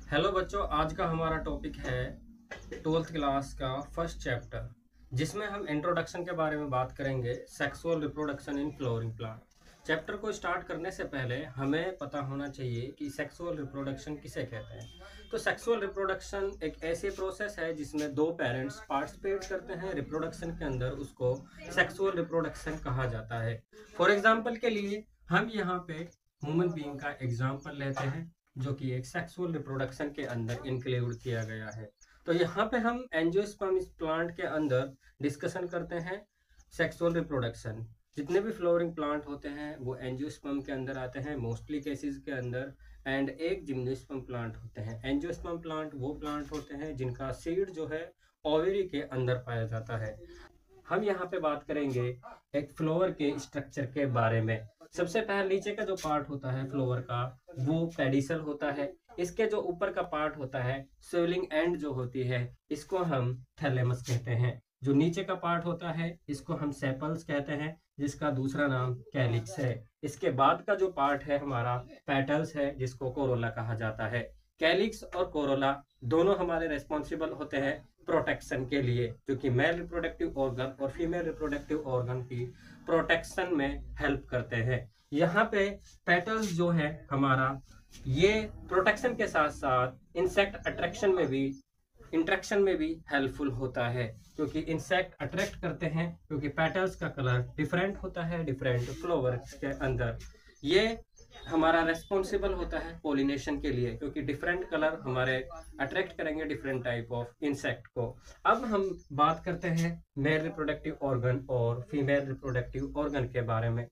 Hello बच्चों, आज का हमारा टॉपिक है 12th क्लास का फर्स्ट चैप्टर, जिसमें हम इंट्रोडक्शन के बारे में बात करेंगे। Sexual reproduction in flowering plant. Chapter को स्टार्ट करने से पहले हमें पता होना चाहिए कि सेक्सुअल रिप्रोडक्शन किसे कहते हैं। तो सेक्सुअल रिप्रोडक्शन एक ऐसी प्रोसेस है जिसमें दो पेरेंट्स पार्टिसिपेट करते हैं रिप्रोडक्शन के अंदर, उसको सेक्सुअल रिप्रोडक्शन कहा जाता है। फॉर एग्जाम्पल के लिए हम यहाँ पे ह्यूमन बीइंग का एग्जाम्पल लेते हैं, जो कि एक सेक्सुअल रिप्रोडक्शन के अंदर इंक्लूड किया गया है। तो यहाँ पे हम एंजियोस्पर्म प्लांट के अंदर डिस्कशन करते हैं सेक्सुअल रिप्रोडक्शन। जितने भी फ्लोरिंग प्लांट होते हैं वो एंजियोस्पर्म के अंदर आते हैं मोस्टली केसेस के अंदर, एंड एक जिम्नोस्पर्म प्लांट होते हैं। एंजियोस्पर्म प्लांट वो प्लांट होते हैं जिनका सीड जो है ओवरी के अंदर पाया जाता है। हम यहाँ पे बात करेंगे एक फ्लावर के स्ट्रक्चर के बारे में। सबसे पहले नीचे का जो पार्ट होता है फ्लावर का, वो पेडिसल होता है। इसके जो ऊपर का पार्ट होता है, स्वेलिंग एंड जो होती है, इसको हम थैलेमस कहते हैं। जो नीचे का पार्ट होता है इसको हम सेपल्स कहते हैं, जिसका दूसरा नाम कैलिक्स है। इसके बाद का जो पार्ट है हमारा पेटल्स है, जिसको कोरोला कहा जाता है। कैलिक्स और कोरोला दोनों हमारे रेस्पॉन्सिबल होते हैं प्रोटेक्शन के लिए, क्योंकि मेल रिप्रोडक्टिव ऑर्गन और फीमेल रिप्रोडक्टिव ऑर्गन की प्रोटेक्शन में हेल्प करते हैं। यहाँ पे पेटल्स जो है हमारा, ये प्रोटेक्शन के साथ साथ इंसेक्ट अट्रैक्शन में भी इंट्रैक्शन में भी हेल्पफुल होता है, क्योंकि इंसेक्ट अट्रैक्ट करते हैं, क्योंकि पेटल्स का कलर डिफरेंट होता है डिफरेंट फ्लावर्स के अंदर। ये हमारा रेस्पॉन्सिबल होता है पोलिनेशन के लिए, क्योंकि डिफरेंट कलर हमारे अट्रैक्ट करेंगे डिफरेंट टाइप ऑफ इंसेक्ट को। अब हम बात करते हैं मेल रिप्रोडक्टिव ऑर्गन और फीमेल रिप्रोडक्टिव ऑर्गन के बारे में।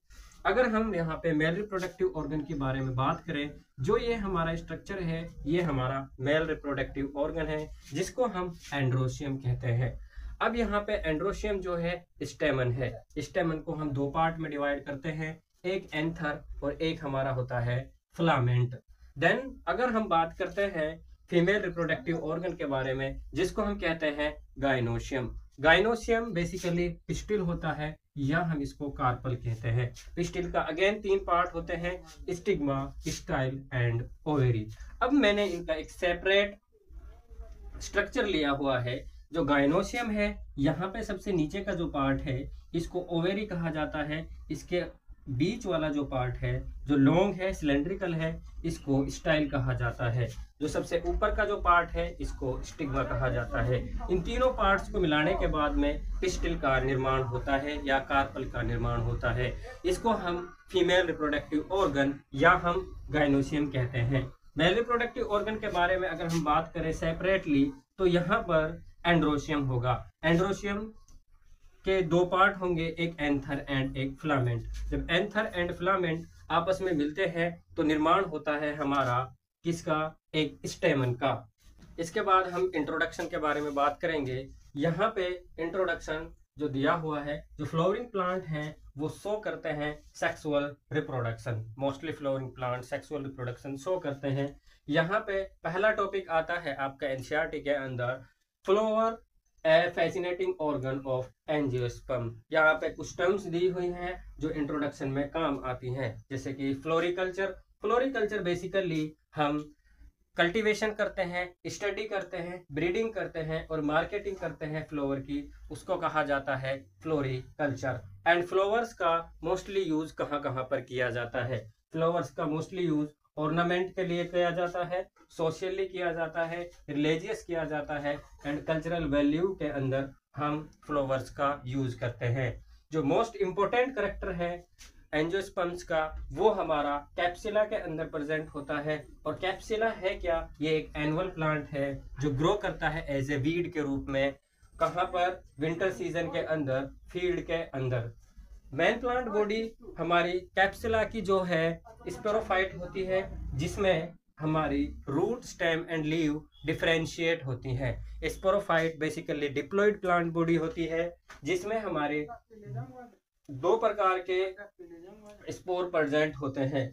अगर हम यहाँ पे मेल रिप्रोडक्टिव ऑर्गन के बारे में बात करें, जो ये हमारा स्ट्रक्चर है, ये हमारा मेल रिप्रोडक्टिव ऑर्गन है, जिसको हम एंड्रोशियम कहते हैं। अब यहाँ पे एंड्रोशियम जो है स्टेमन है। स्टेमन को हम दो पार्ट में डिवाइड करते हैं, एक एंथर और एक हमारा होता है फिलामेंट। देन अगर हम बात करते हैं फीमेल रिप्रोडक्टिव ऑर्गन के बारे में, जिसको हम कहते हैं गाइनोशियम। गाइनोशियम बेसिकली पिस्टिल होता है, या हम इसको कार्पल कहते हैं। पिस्टिल का अगेन तीन पार्ट होते हैं, स्टिग्मा, स्टाइल एंड ओवेरी। अब मैंने इनका एक सेपरेट स्ट्रक्चर लिया हुआ है। जो गाइनोशियम है, यहाँ पे सबसे नीचे का जो पार्ट है इसको ओवेरी कहा जाता है। इसके बीच वाला जो पार्ट है जो लॉन्ग है, सिलेंड्रिकल है, इसको स्टाइल कहा जाता है। जो सबसे ऊपर का जो पार्ट है इसको स्टिग्मा कहा जाता है। इन तीनों पार्ट्स को मिलाने के बाद में पिस्टिल का निर्माण होता है या कार्पल का निर्माण होता है। इसको हम फीमेल रिप्रोडक्टिव ऑर्गन या हम गाइनोशियम कहते हैं। मेल रिप्रोडक्टिव ऑर्गन के बारे में अगर हम बात करें सेपरेटली, तो यहाँ पर एंड्रोशियम होगा। एंड्रोशियम के दो पार्ट होंगे, एक एंथर एंड एक फिलामेंट। जब एंथर एंड फिलामेंट आपस में मिलते हैं तो निर्माण होता है हमारा किसका, एक स्टेमन का। इसके बाद हम इंट्रोडक्शन के बारे में बात करेंगे। यहाँ पे इंट्रोडक्शन जो दिया हुआ है, जो फ्लावरिंग प्लांट हैं वो शो करते हैं sexual reproduction. Mostly flowering plant sexual reproduction show करते हैं। यहाँ पे पहला टॉपिक आता है आपका एनसीईआरटी के अंदर, flower A fascinating organ of angiosperm. यहाँ पे कुछ टर्म्स दी हुई हैं जो इंट्रोडक्शन में काम आती हैं, जैसे कि फ्लोरिकल्चर। फ्लोरिकल्चर बेसिकली हम कल्टीवेशन करते हैं, स्टडी करते हैं, ब्रीडिंग करते हैं और मार्केटिंग करते हैं फ्लावर की, उसको कहा जाता है फ्लोरिकल्चर। एंड फ्लावर्स का मोस्टली यूज कहाँ कहाँ पर किया जाता है? फ्लावर्स का मोस्टली यूज ऑर्नामेंट के लिए किया जाता है, सोशली किया जाता है, रिलीजियस किया जाता है, एंड कल्चरल वैल्यू के अंदर हम फ्लावर्स का यूज करते हैं। जो मोस्ट इंपोर्टेंट करेक्टर है एंजियोस्पर्म्स का, वो हमारा कैप्सिला के अंदर प्रेजेंट होता है। और कैप्सिला है क्या? ये एक एनुअल प्लांट है जो ग्रो करता है एज ए वीड के रूप में। कहाँ पर? विंटर सीजन के अंदर, फील्ड के अंदर। मेन प्लांट बॉडी हमारी कैप्सुला की जो है स्पोरोफाइट होती है, जिसमें हमारी root, stem and leave differentiate होती हैं। Sporophyte basically diploid plant body होती है, जिसमें हमारे दो प्रकार के स्पोर प्रेजेंट होते हैं,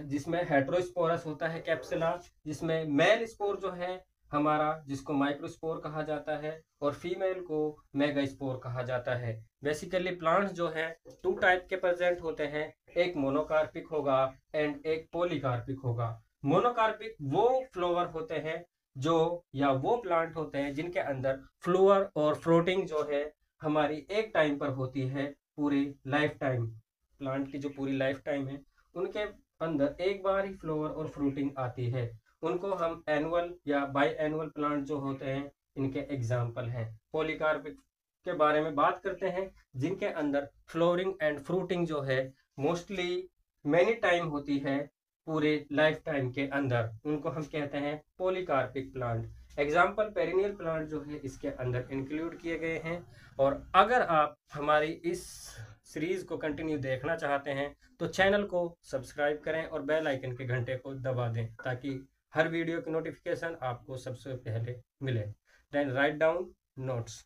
जिसमें हेटेरोस्पोरस होता है कैप्सुला, जिसमें मेल स्पोर जो है हमारा, जिसको माइक्रोस्पोर कहा जाता है, और फीमेल को मेगास्पोर कहा जाता है। बेसिकली प्लांट्स जो है टू टाइप के प्रेजेंट होते हैं, एक मोनोकार्पिक होगा एंड एक पॉलीकार्पिक होगा। मोनोकार्पिक वो फ्लावर होते हैं जो, या वो प्लांट होते हैं जिनके अंदर फ्लावर और फ्रूटिंग जो है हमारी एक टाइम पर होती है, पूरी लाइफ टाइम। प्लांट की जो पूरी लाइफ टाइम है उनके अंदर एक बार ही फ्लावर और फ्रूटिंग आती है। उनको हम एनुअल या बाई एनुअल प्लांट जो होते हैं इनके एग्जाम्पल हैं। पॉलीकार्पिक के बारे में बात करते हैं जिनके अंदर फ्लोरिंग एंड फ्रूटिंग जो है मोस्टली मैनी टाइम होती है पूरे लाइफ टाइम के अंदर, उनको हम कहते हैं polycarpic plant. Example perennial plant जो है इसके अंदर इंक्लूड किए गए हैं। और अगर आप हमारी इस सीरीज को कंटिन्यू देखना चाहते हैं तो चैनल को सब्सक्राइब करें और बेल आइकन के घंटे को दबा दें ताकि हर वीडियो की नोटिफिकेशन आपको सबसे पहले मिले। Then write down notes.